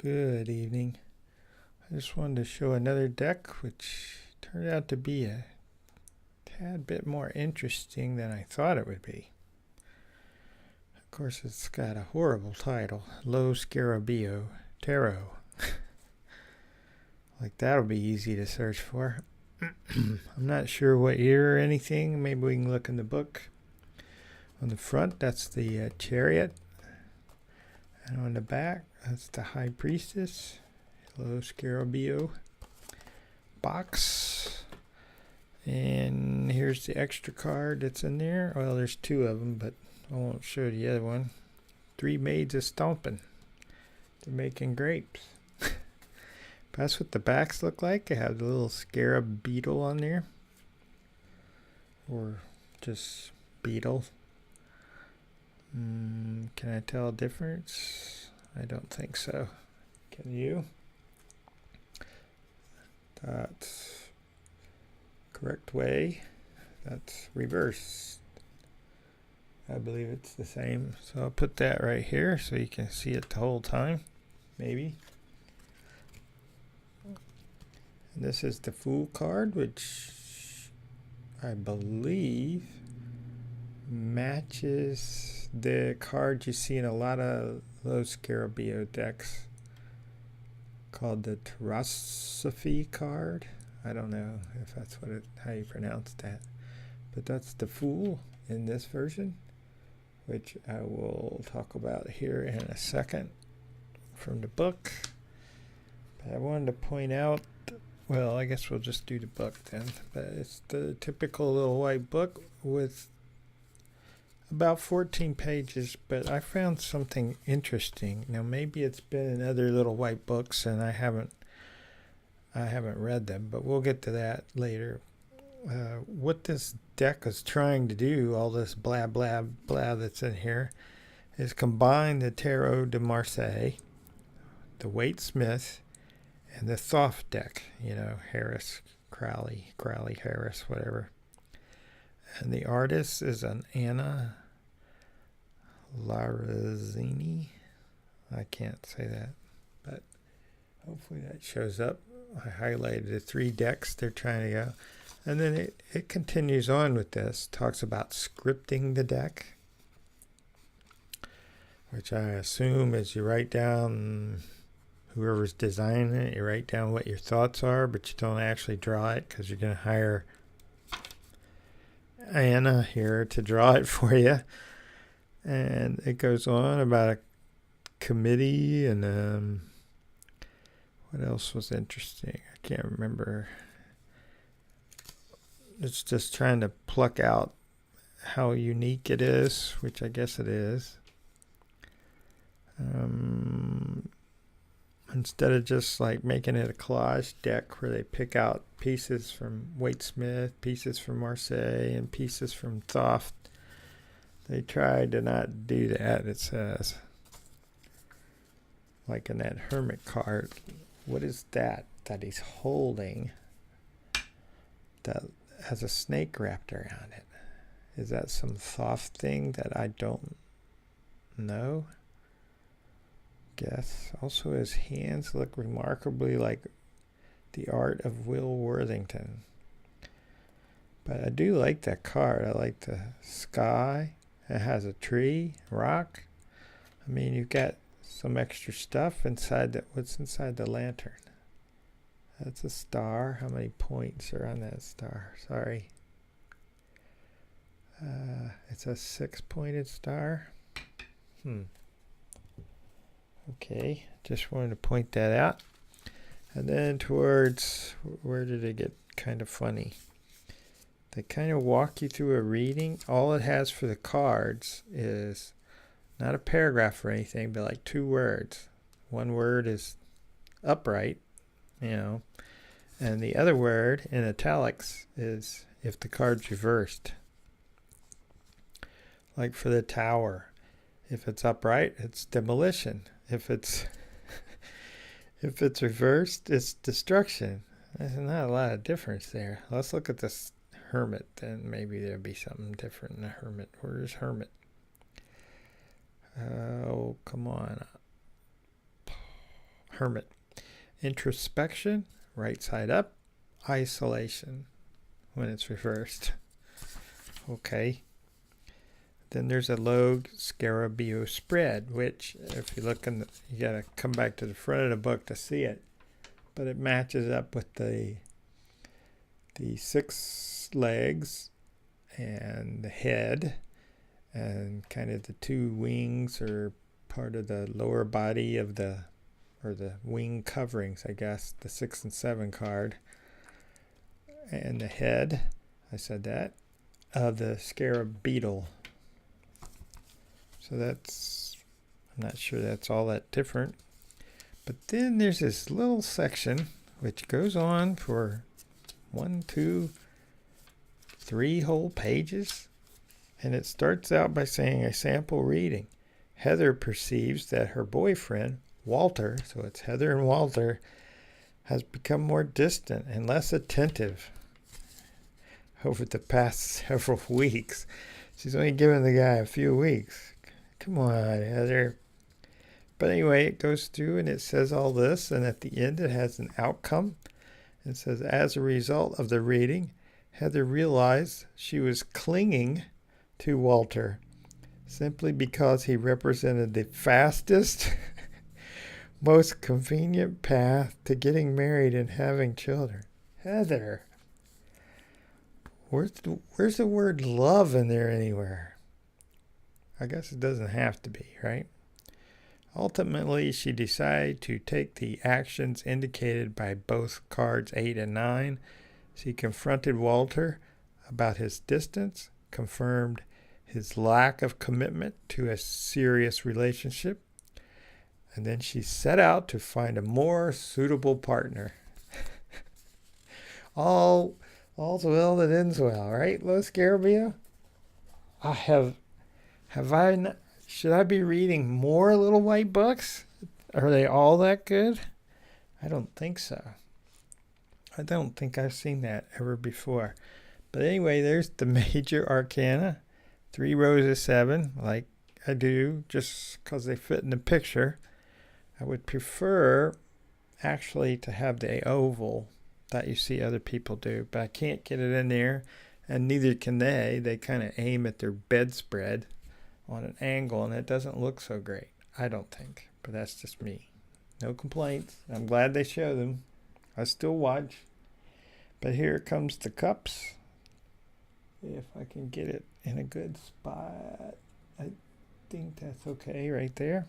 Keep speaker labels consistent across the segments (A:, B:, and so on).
A: Good evening. I just wanted to show another deck which turned out to be a tad bit more interesting than I thought it would be. Of course, it's got a horrible title, Low Scarabeo Tarot. Like that'll be easy to search for. I'm not sure what year or anything. Maybe we can look in the book. On the front, that's the Chariot. And on the back, that's the High Priestess. Hello, Scarabeo box. And here's the extra card that's in there. Well, there's two of them, but I won't show the other one. Three maids a stomping. They're making grapes. That's what the backs look like. They have the little scarab beetle on there. Or just beetle. Can I tell a difference? I don't think so. Can you? That's correct way. That's reverse. I believe it's the same. So I'll put that right here so you can see it the whole time. Maybe. And this is the Fool card, which I believe matches the card you see in a lot of those Scarabeo decks called the Theosophy card. I don't know if that's how you pronounce that, but that's the Fool in this version, which I will talk about here in a second from the book. But I wanted to point out, well, I guess we'll just do the book then, but it's the typical little white book with about 14 pages, but I found something interesting. Now maybe it's been in other little white books and I haven't read them, but we'll get to that later. What this deck is trying to do, all this blah blah blah that's in here, is combine the Tarot de Marseille, the Waite-Smith, and the Thoth deck. You know, Harris, Crowley, Harris, whatever. And the artist is an Anna Larazzini. I can't say that, but hopefully that shows up. I highlighted the three decks they're trying to go. And then it continues on with this. Talks about scripting the deck, which I assume is you write down, whoever's designing it, you write down what your thoughts are, but you don't actually draw it because you're going to hire Anna here to draw it for you. And it goes on about a committee and what else was interesting? I can't remember. It's just trying to pluck out how unique it is, which I guess it is. Instead of just like making it a collage deck where they pick out pieces from Waite-Smith, pieces from Marseille, and pieces from Thoth, they tried to not do that. It says, like in that Hermit card, what is that he's holding that has a snake wrapped around it? Is that some Thoth thing that I don't know? Guess. Also, his hands look remarkably like the art of Will Worthington. But I do like that card. I like the sky. It has a tree, rock. I mean, you've got some extra stuff inside that. What's inside the lantern? That's a star. How many points are on that star? Sorry. It's a 6-pointed star. Okay, just wanted to point that out. And then towards, where did it get kind of funny? They kind of walk you through a reading. All it has for the cards is not a paragraph or anything, but like 2 words. One word is upright, and the other word in italics is if the card's reversed. Like for the Tower, if it's upright, it's demolition. If it's reversed, it's destruction. There's not a lot of difference there. Let's look at this Hermit, then maybe there'll be something different in the Hermit. Where's Hermit? Oh, come on. hermit. Introspection, right side up. Isolation, when it's reversed. Okay. Then there's a low Scarabeo spread, which if you look in you gotta come back to the front of the book to see it. But it matches up with the 6 legs and the head, and kind of the 2 wings are part of the lower body of the wing coverings, I guess, the 6 and 7 card. And the head, I said that, of the scarab beetle. So that's, I'm not sure that's all that different. But then there's this little section which goes on for 1, 2, 3 whole pages. And it starts out by saying a sample reading. Heather perceives that her boyfriend, Walter, so it's Heather and Walter, has become more distant and less attentive over the past several weeks. She's only given the guy a few weeks. Come on, Heather. But anyway, it goes through and it says all this, and at the end it has an outcome. It says, as a result of the reading, Heather realized she was clinging to Walter simply because he represented the fastest, most convenient path to getting married and having children. Heather, where's the word love in there anywhere? I guess it doesn't have to be, right? Ultimately, she decided to take the actions indicated by both cards 8 and 9. She confronted Walter about his distance, confirmed his lack of commitment to a serious relationship, and then she set out to find a more suitable partner. All's well that ends well, right, Lo Scarabeo? Should I be reading more Little White books? Are they all that good? I don't think so. I don't think I've seen that ever before. But anyway, there's the major arcana. 3 rows of 7, like I do, just because they fit in the picture. I would prefer actually to have the oval that you see other people do, but I can't get it in there, and neither can they. They kind of aim at their bedspread on an angle, and it doesn't look so great, I don't think. But that's just me. No complaints. I'm glad they show them. I still watch. But here comes the cups. If I can get it in a good spot, I think that's okay right there.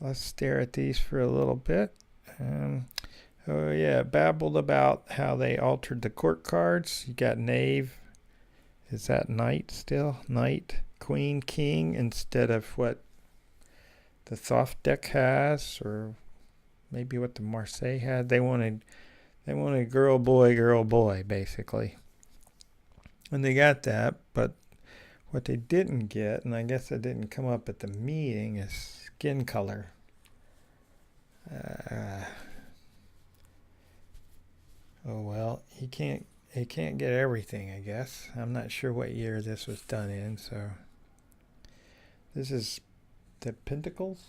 A: Let's stare at these for a little bit. Oh yeah, babbled about how they altered the court cards. You got knave. Is that knight still? Knight, queen, king, instead of what the Thoth deck has, or maybe what the Marseilles had. They wanted girl, boy, basically. And they got that, but what they didn't get, and I guess that didn't come up at the meeting, is skin color. Oh well, he can't get everything, I guess. I'm not sure what year this was done in, so this is the Pentacles.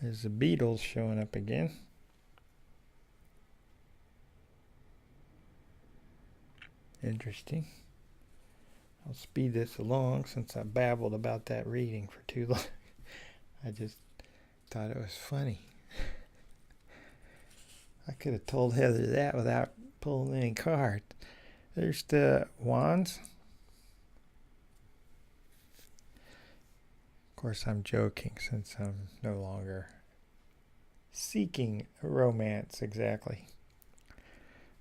A: There's the Beatles showing up again. Interesting. I'll speed this along since I babbled about that reading for too long. I just thought it was funny. I could have told Heather that without pulling any cards. There's the wands. Of course, I'm joking since I'm no longer seeking a romance exactly.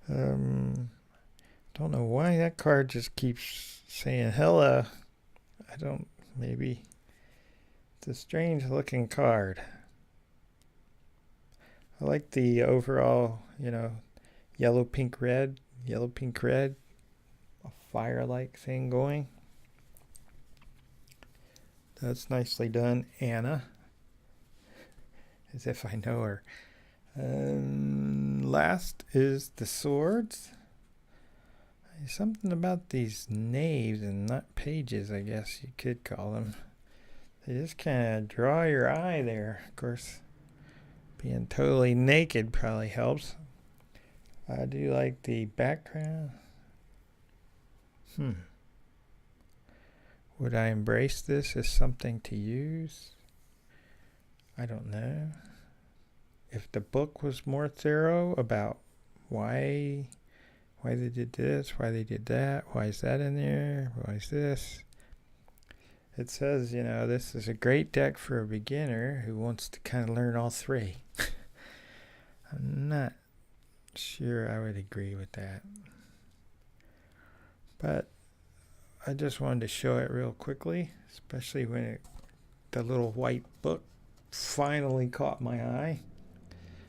A: Don't know why that card just keeps saying hello. Maybe it's a strange looking card. I like the overall, yellow, pink, red, a fire-like thing going. That's nicely done, Anna. As if I know her. Last is the swords. Something about these knaves and not pages, I guess you could call them. They just kind of draw your eye there. Of course, being totally naked probably helps. I do like the background. Would I embrace this as something to use? I don't know. If the book was more thorough about why they did this, why they did that, why is that in there, why is this? It says, this is a great deck for a beginner who wants to kind of learn all three. I'm not sure I would agree with that. But I just wanted to show it real quickly, especially when the little white book finally caught my eye.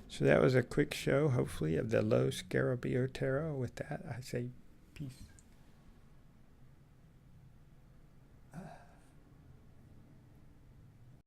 A: So that was a quick show, hopefully, of the low Scarabeo tarot. With that, I say peace.